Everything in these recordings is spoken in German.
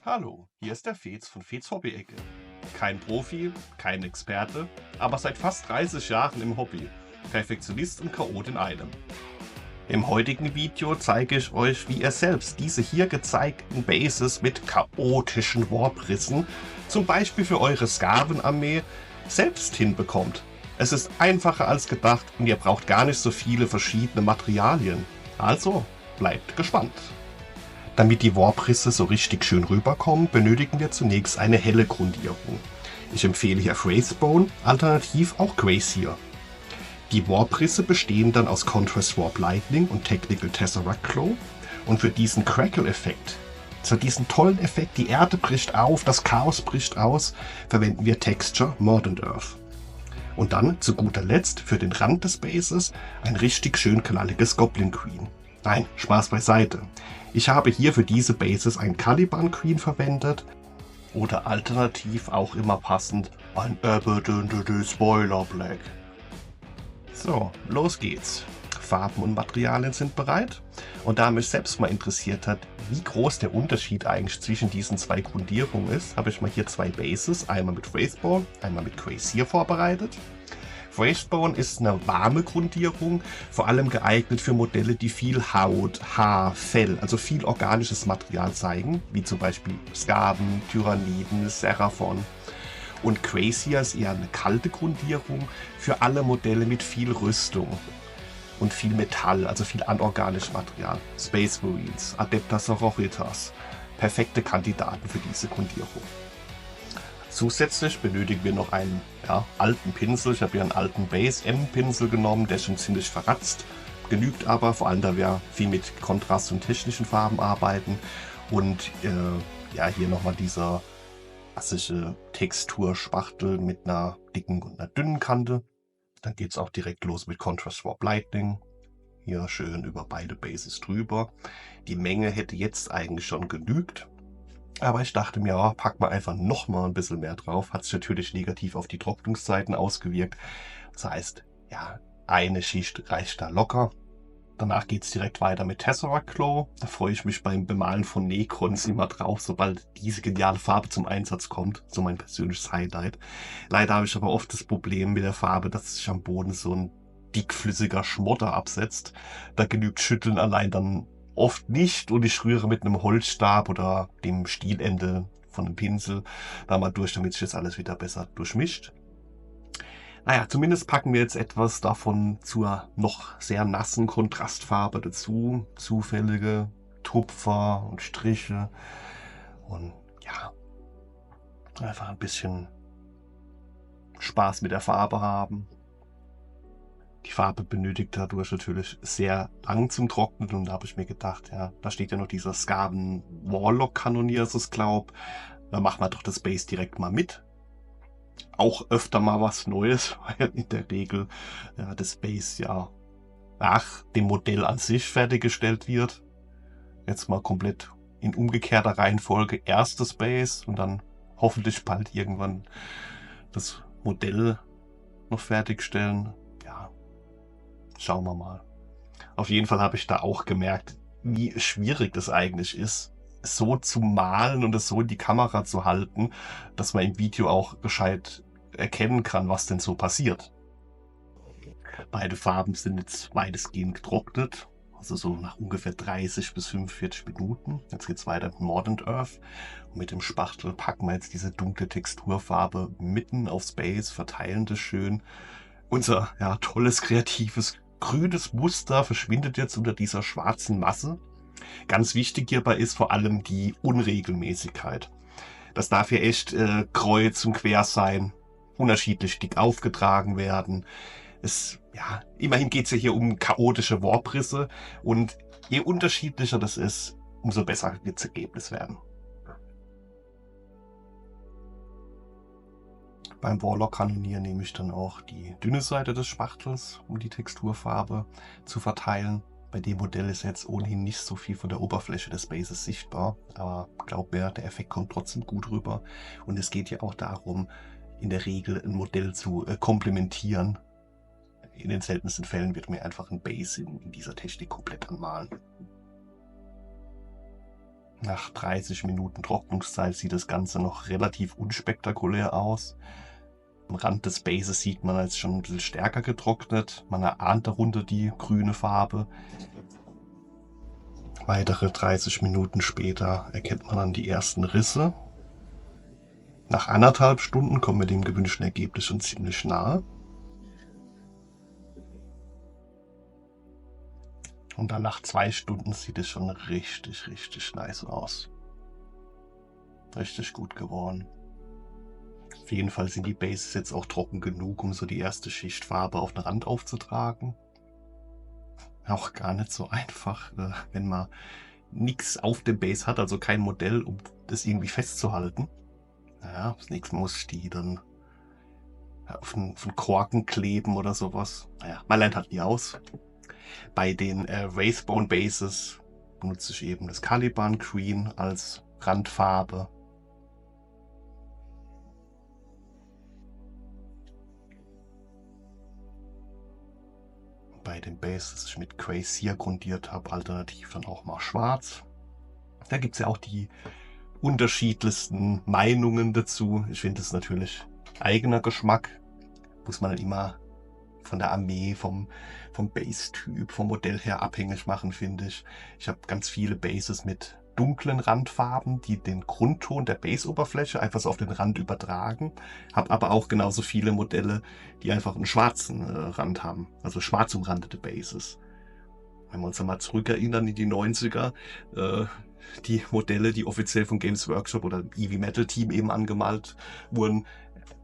Hallo, hier ist der Fez von Fez Hobby-Ecke. Kein Profi, kein Experte, aber seit fast 30 Jahren im Hobby. Perfektionist und Chaot in einem. Im heutigen Video zeige ich euch, wie ihr selbst diese hier gezeigten Bases mit chaotischen Warprissen, zum Beispiel für eure Skavenarmee, selbst hinbekommt. Es ist einfacher als gedacht und ihr braucht gar nicht so viele verschiedene Materialien. Also, bleibt gespannt. Damit die Warprisse so richtig schön rüberkommen, benötigen wir zunächst eine helle Grundierung. Ich empfehle hier Wraithbone, alternativ auch Gracier. Die Warprisse bestehen dann aus Contrast Warp Lightning und Technical Tesseract Claw und für diesen Crackle-Effekt, zu diesem tollen Effekt, die Erde bricht auf, das Chaos bricht aus, verwenden wir Texture Mordant Earth. Und dann, zu guter Letzt, für den Rand des Bases ein richtig schön knalliges Goblin Queen. Nein, Spaß beiseite. Ich habe hier für diese Bases ein Caliban Queen verwendet oder alternativ auch immer passend ein Abaddon Spoiler Black. So, los geht's. Farben und Materialien sind bereit und da mich selbst mal interessiert hat, wie groß der Unterschied eigentlich zwischen diesen zwei Grundierungen ist, habe ich mal hier zwei Bases, einmal mit Wraithbone, einmal mit Gracier vorbereitet. Wraithbone ist eine warme Grundierung, vor allem geeignet für Modelle, die viel Haut, Haar, Fell, also viel organisches Material zeigen, wie zum Beispiel Skaven, Tyranniden, Seraphon. Und Gracier ist eher eine kalte Grundierung für alle Modelle mit viel Rüstung und viel Metall, also viel anorganisches Material. Space Marines, Adepta Sororitas, perfekte Kandidaten für diese Grundierung. Zusätzlich benötigen wir noch einen alten Pinsel. Ich habe hier einen alten Base M-Pinsel genommen, der ist schon ziemlich verratzt. Genügt aber, vor allem da wir viel mit Kontrast und technischen Farben arbeiten. Und hier nochmal dieser klassische Texturspachtel mit einer dicken und einer dünnen Kante. Dann geht es auch direkt los mit Contrast Warp Lightning. Hier schön über beide Bases drüber. Die Menge hätte jetzt eigentlich schon genügt. Aber ich dachte mir, ja, pack mal einfach noch mal ein bisschen mehr drauf. Hat sich natürlich negativ auf die Trocknungszeiten ausgewirkt. Das heißt, ja, eine Schicht reicht da locker. Danach geht es direkt weiter mit Tesseract Claw. Da freue ich mich beim Bemalen von Necrons immer drauf, sobald diese geniale Farbe zum Einsatz kommt. So mein persönliches Highlight. Leider habe ich aber oft das Problem mit der Farbe, dass sich am Boden so ein dickflüssiger Schmotter absetzt. Da genügt Schütteln allein dann oft nicht und ich rühre mit einem Holzstab oder dem Stielende von einem Pinsel da mal durch, damit sich das alles wieder besser durchmischt. Naja, zumindest packen wir jetzt etwas davon zur noch sehr nassen Kontrastfarbe dazu. Zufällige Tupfer und Striche und ja, einfach ein bisschen Spaß mit der Farbe haben. Die Farbe benötigt dadurch natürlich sehr lang zum Trocknen und da habe ich mir gedacht, ja, da steht ja noch dieser Skaven Warlock Kanonier, so ich glaube. Da machen wir doch das Base direkt mal mit. Auch öfter mal was Neues, weil in der Regel das Base ja nach dem Modell an sich fertiggestellt wird. Jetzt mal komplett in umgekehrter Reihenfolge erst das Base und dann hoffentlich bald irgendwann das Modell noch fertigstellen. Ja, schauen wir mal. Auf jeden Fall habe ich da auch gemerkt, wie schwierig das eigentlich ist, so zu malen und es so in die Kamera zu halten, dass man im Video auch gescheit erkennen kann, was denn so passiert. Beide Farben sind jetzt weitestgehend getrocknet, also so nach ungefähr 30 bis 45 Minuten. Jetzt geht es weiter mit Mordant Earth. Und mit dem Spachtel packen wir jetzt diese dunkle Texturfarbe mitten aufs Base, verteilen das schön. Unser tolles, kreatives, grünes Muster verschwindet jetzt unter dieser schwarzen Masse. Ganz wichtig hierbei ist vor allem die Unregelmäßigkeit. Das darf hier echt kreuz und quer sein, unterschiedlich dick aufgetragen werden. Immerhin geht es ja hier um chaotische Warprisse und je unterschiedlicher das ist, umso besser wird das Ergebnis werden. Beim Warlock-Kanonier nehme ich dann auch die dünne Seite des Spachtels, um die Texturfarbe zu verteilen. Bei dem Modell ist jetzt ohnehin nicht so viel von der Oberfläche des Bases sichtbar, aber glaub mir, der Effekt kommt trotzdem gut rüber. Und es geht ja auch darum, in der Regel ein Modell zu komplementieren. In den seltensten Fällen wird mir einfach ein Base in dieser Technik komplett anmalen. Nach 30 Minuten Trocknungszeit sieht das Ganze noch relativ unspektakulär aus. Am Rand des Bases sieht man jetzt schon ein bisschen stärker getrocknet. Man erahnt darunter die grüne Farbe. Weitere 30 Minuten später erkennt man dann die ersten Risse. Nach 1,5 Stunden kommen wir dem gewünschten Ergebnis schon ziemlich nahe. Und dann nach 2 Stunden sieht es schon richtig, richtig nice aus. Richtig gut geworden. Auf jeden Fall sind die Bases jetzt auch trocken genug, um so die erste Schicht Farbe auf den Rand aufzutragen. Auch gar nicht so einfach, wenn man nichts auf dem Base hat, also kein Modell, um das irgendwie festzuhalten. Ja, das nächste muss ich die dann auf einen Korken kleben oder sowas. Naja, man lernt halt nie aus. Bei den Wraithbone Bases benutze ich eben das Caliban Green als Randfarbe. Bei den Bases, das ich mit Crazier grundiert habe, alternativ dann auch mal schwarz. Da gibt es ja auch die unterschiedlichsten Meinungen dazu. Ich finde es natürlich eigener Geschmack. Muss man dann immer von der Armee, vom Base-Typ, vom Modell her abhängig machen, finde ich. Ich habe ganz viele Bases mit dunklen Randfarben, die den Grundton der Base-Oberfläche einfach so auf den Rand übertragen. Habe aber auch genauso viele Modelle, die einfach einen schwarzen Rand haben, also schwarz umrandete Bases. Wenn wir uns einmal zurückerinnern in die 90er, die Modelle, die offiziell von Games Workshop oder Eevee Metal Team eben angemalt wurden,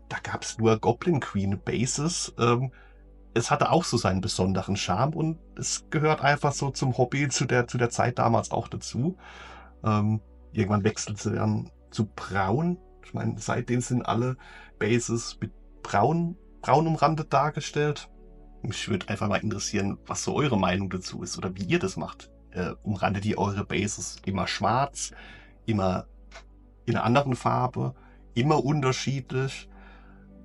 da gab es nur Goblin Queen Bases. Es hatte auch so seinen besonderen Charme und es gehört einfach so zum Hobby zu der Zeit damals auch dazu. Irgendwann wechselte sie dann zu braun. Ich meine, seitdem sind alle Bases mit braun umrandet dargestellt. Mich würde einfach mal interessieren, was so eure Meinung dazu ist oder wie ihr das macht. Umrandet ihr eure Bases immer schwarz, immer in einer anderen Farbe, immer unterschiedlich?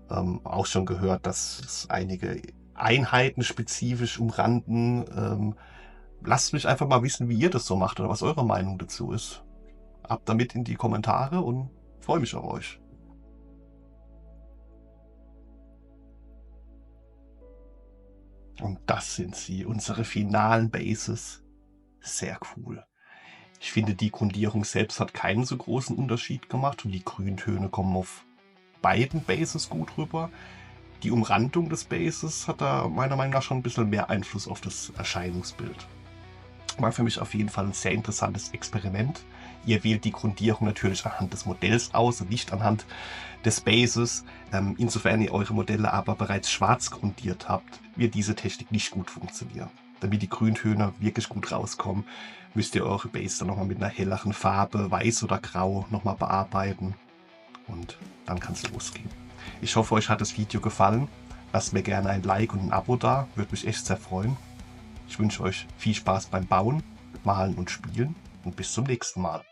Auch schon gehört, dass es einige Einheiten spezifisch umranden. Lasst mich einfach mal wissen, wie ihr das so macht oder was eure Meinung dazu ist. Ab damit in die Kommentare und freue mich auf euch. Und das sind sie, unsere finalen Bases. Sehr cool. Ich finde, die Grundierung selbst hat keinen so großen Unterschied gemacht und die Grüntöne kommen auf beiden Bases gut rüber. Die Umrandung des Bases hat da meiner Meinung nach schon ein bisschen mehr Einfluss auf das Erscheinungsbild. War für mich auf jeden Fall ein sehr interessantes Experiment. Ihr wählt die Grundierung natürlich anhand des Modells aus und nicht anhand des Bases. Insofern ihr eure Modelle aber bereits schwarz grundiert habt, wird diese Technik nicht gut funktionieren. Damit die Grüntöne wirklich gut rauskommen, müsst ihr eure Base dann nochmal mit einer helleren Farbe, weiß oder grau, nochmal bearbeiten. Und dann kann es losgehen. Ich hoffe, euch hat das Video gefallen. Lasst mir gerne ein Like und ein Abo da, würde mich echt sehr freuen. Ich wünsche euch viel Spaß beim Bauen, Malen und Spielen und bis zum nächsten Mal.